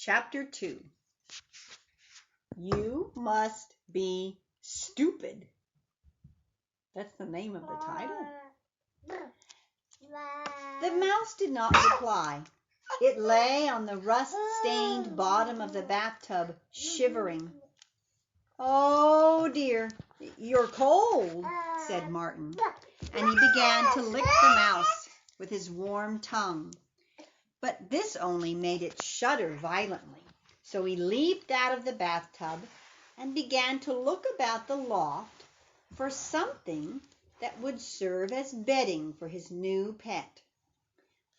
Chapter 2. You Must Be Stupid. That's the name of the title. The mouse did not reply. It lay on the rust-stained bottom of the bathtub, shivering. "Oh dear, you're cold," said Martin, and he began to lick the mouse with his warm tongue. But this only made it shudder violently, so he leaped out of the bathtub and began to look about the loft for something that would serve as bedding for his new pet.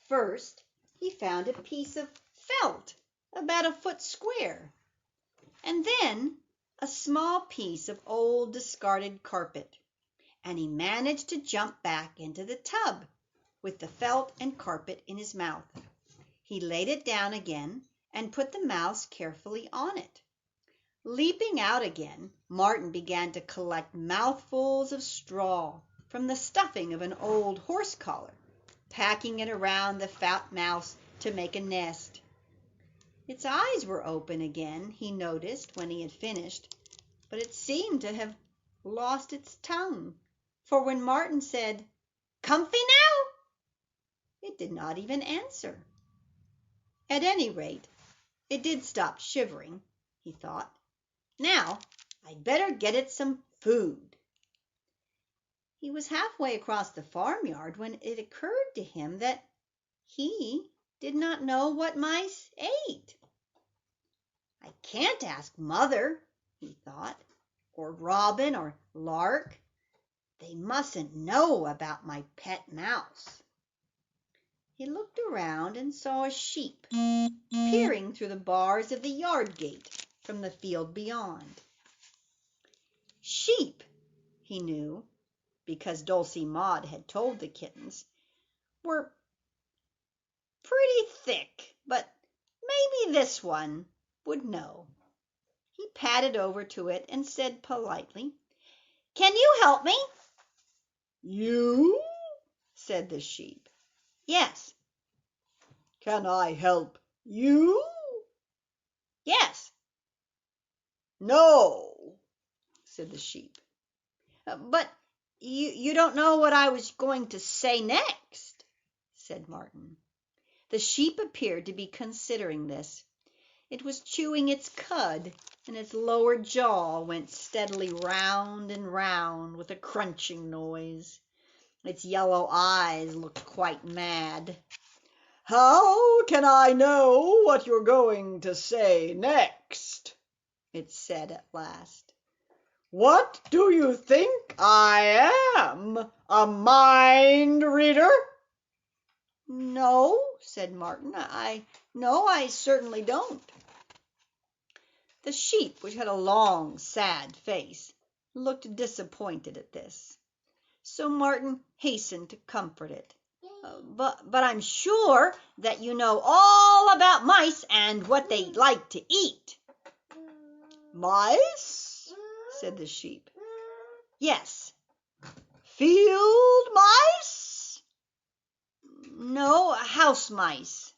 First, he found a piece of felt about a foot square, and then a small piece of old discarded carpet, and he managed to jump back into the tub with the felt and carpet in his mouth. He laid it down again and put the mouse carefully on it. Leaping out again, Martin began to collect mouthfuls of straw from the stuffing of an old horse collar, packing it around the fat mouse to make a nest. Its eyes were open again, he noticed when he had finished, but it seemed to have lost its tongue, for when Martin said, "Comfy now?" it did not even answer. At any rate, it did stop shivering, he thought. Now, I'd better get it some food. He was halfway across the farmyard when it occurred to him that he did not know what mice ate. "I can't ask Mother," he thought, "or Robin or Lark. They mustn't know about my pet mouse." He looked around and saw a sheep peering through the bars of the yard gate from the field beyond. Sheep, he knew, because Dulcie Maud had told the kittens, were pretty thick, but maybe this one would know. He padded over to it and said politely, "Can you help me?" "You?" said the sheep. "Yes." "Can I help you?" "Yes." "No," said the sheep. "But you don't know what I was going to say next," said Martin. The sheep appeared to be considering this. It was chewing its cud, and its lower jaw went steadily round and round with a crunching noise. Its yellow eyes looked quite mad. "How can I know what you're going to say next?" it said at last. "What do you think I am, a mind reader?" "No," said Martin. No, I certainly don't." The sheep, which had a long, sad face, looked disappointed at this. So Martin hastened to comfort it. But I'm sure that you know all about mice and what they like to eat." "Mice?" said the sheep. "Yes." "Field mice?" "No, house mice."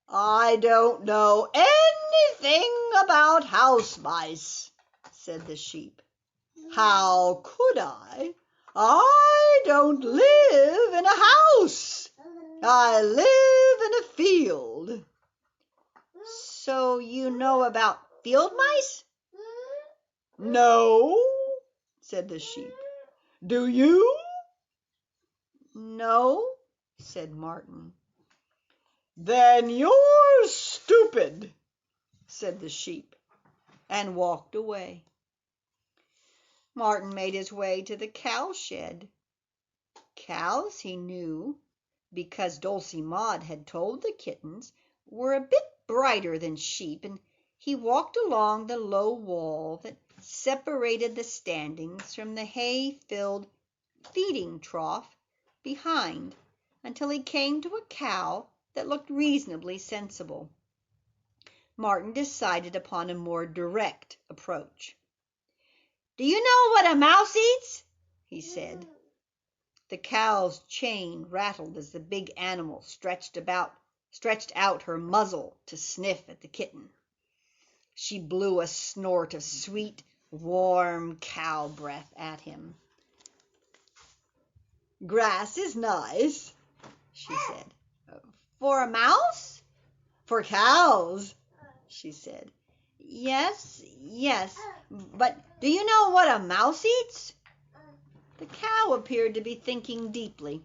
"I don't know anything about house mice," said the sheep. "How could I? I don't live in a house. I live in a field." "So you know about field mice?" "No," said the sheep. "Do you?" "No," said Martin. "Then you're stupid," said the sheep, and walked away. Martin made his way to the cow shed. Cows, he knew, because Dulcie Maud had told the kittens, were a bit brighter than sheep, and he walked along the low wall that separated the standings from the hay-filled feeding trough behind until he came to a cow that looked reasonably sensible. Martin decided upon a more direct approach. "Do you know what a mouse eats?" he said. The cow's chain rattled as the big animal stretched about stretched out her muzzle to sniff at the kitten. She blew a snort of sweet, warm cow breath at him. "Grass is nice," she said. "For a mouse?" "For cows," she said. Yes, but do you know what a mouse eats?" The cow appeared to be thinking deeply.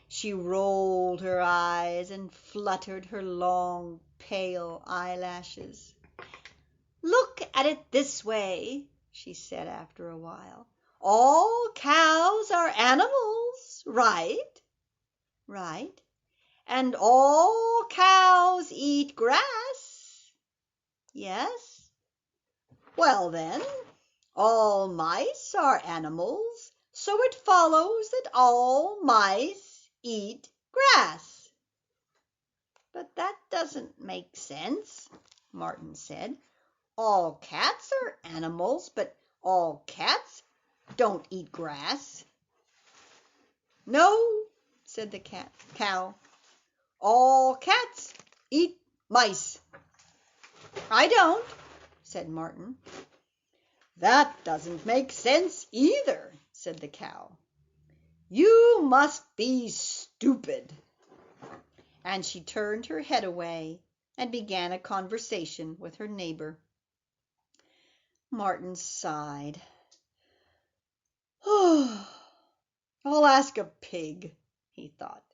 She rolled her eyes and fluttered her long, pale eyelashes. "Look at it this way," she said after a while. "All cows are animals, right?" "Right." "And all cows eat grass?" "Yes." "Well then, all mice are animals, so it follows that all mice eat grass." "But that doesn't make sense," Martin said. "All cats are animals, but all cats don't eat grass." "No," said the cow. "All cats eat mice." "I don't," said Martin. "That doesn't make sense either," said the cow. "You must be stupid." And she turned her head away and began a conversation with her neighbor. Martin sighed. "I'll ask a pig," he thought.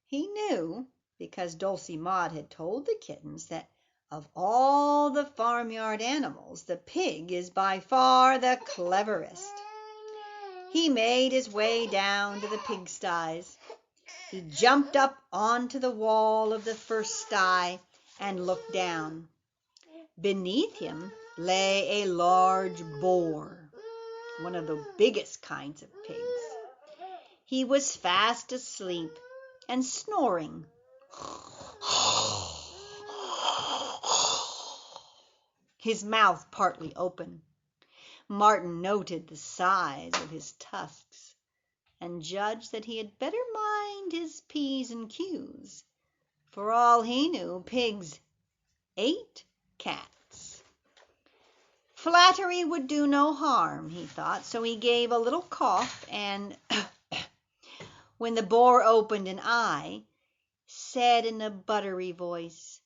He knew, because Dulcie Maud had told the kittens, that of all the farmyard animals, the pig is by far the cleverest. He made his way down to the pigsties. He jumped up onto the wall of the first sty and looked down. Beneath him lay a large boar, one of the biggest kinds of pigs. He was fast asleep and snoring. His mouth partly open. Martin noted the size of his tusks and judged that he had better mind his P's and Q's. For all he knew, pigs ate cats. Flattery would do no harm, he thought, so he gave a little cough and, when the boar opened an eye, said in a buttery voice,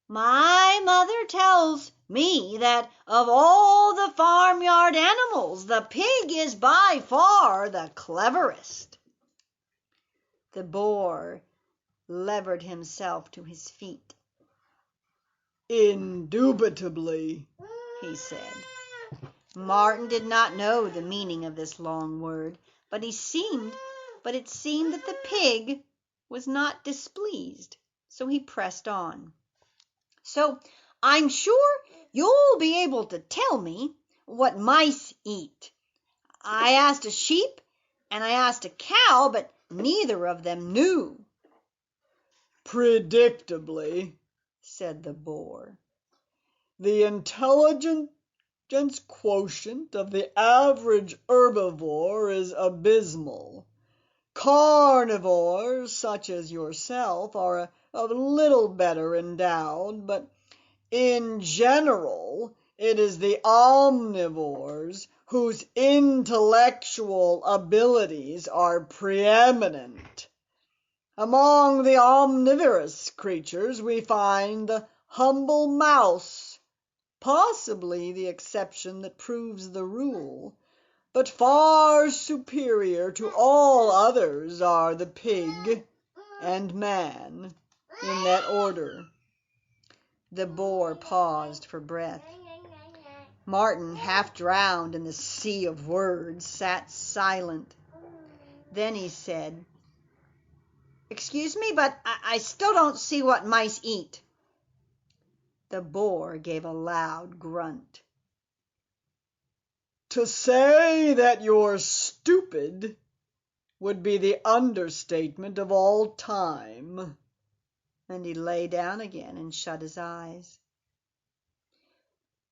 "My mother tells me that of all the farmyard animals, the pig is by far the cleverest." The boar levered himself to his feet. "Indubitably," he said. Martin did not know the meaning of this long word, but it seemed that the pig was not displeased, so he pressed on. "So I'm sure you'll be able to tell me what mice eat. I asked a sheep and I asked a cow, but neither of them knew." "Predictably," said the boar. "The intelligence quotient of the average herbivore is abysmal. Carnivores, such as yourself, are a little better endowed, but in general it is the omnivores whose intellectual abilities are preeminent. Among the omnivorous creatures we find the humble mouse, possibly the exception that proves the rule, but far superior to all others are the pig and man, in that order." The boar paused for breath. Martin, half drowned in the sea of words, sat silent. Then he said, "Excuse me, but I still don't see what mice eat." The boar gave a loud grunt. "To say that you're stupid would be the understatement of all time." And he lay down again and shut his eyes.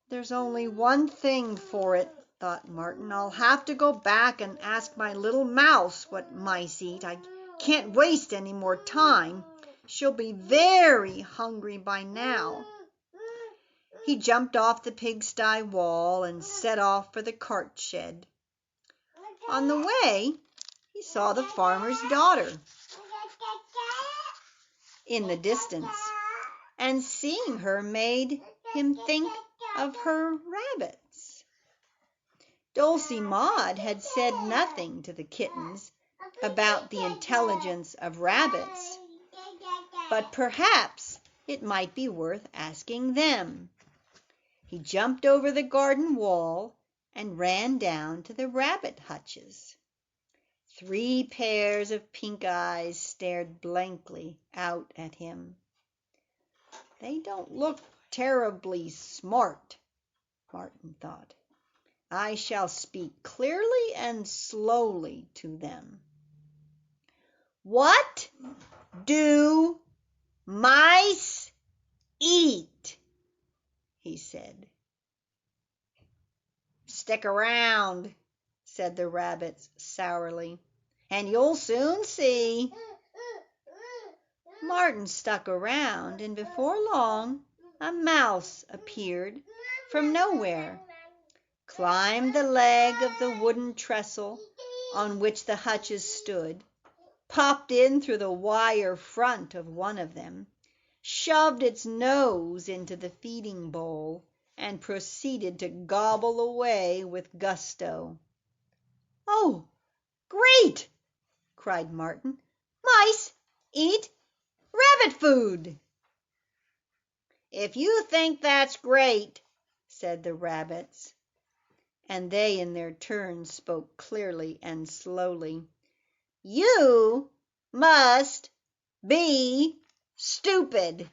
"There's only one thing for it," thought Martin. "I'll have to go back and ask my little mouse what mice eat. I can't waste any more time. She'll be very hungry by now." He jumped off the pigsty wall and set off for the cart shed. On the way, he saw the farmer's daughter in the distance, and seeing her made him think of her rabbits. Dulcie Maud had said nothing to the kittens about the intelligence of rabbits, but perhaps it might be worth asking them. He jumped over the garden wall and ran down to the rabbit hutches. 3 pairs of pink eyes stared blankly out at him. "They don't look terribly smart," Martin thought. "I shall speak clearly and slowly to them. What do mice eat?" he said. "Stick around," said the rabbits sourly, "and you'll soon see." Martin stuck around, and before long a mouse appeared from nowhere, climbed the leg of the wooden trestle on which the hutches stood, popped in through the wire front of one of them, shoved its nose into the feeding bowl, and proceeded to gobble away with gusto. "Oh, great!" cried Martin. "Mice eat rabbit food." "If you think that's great," said the rabbits, and they in their turn spoke clearly and slowly, "you must be stupid."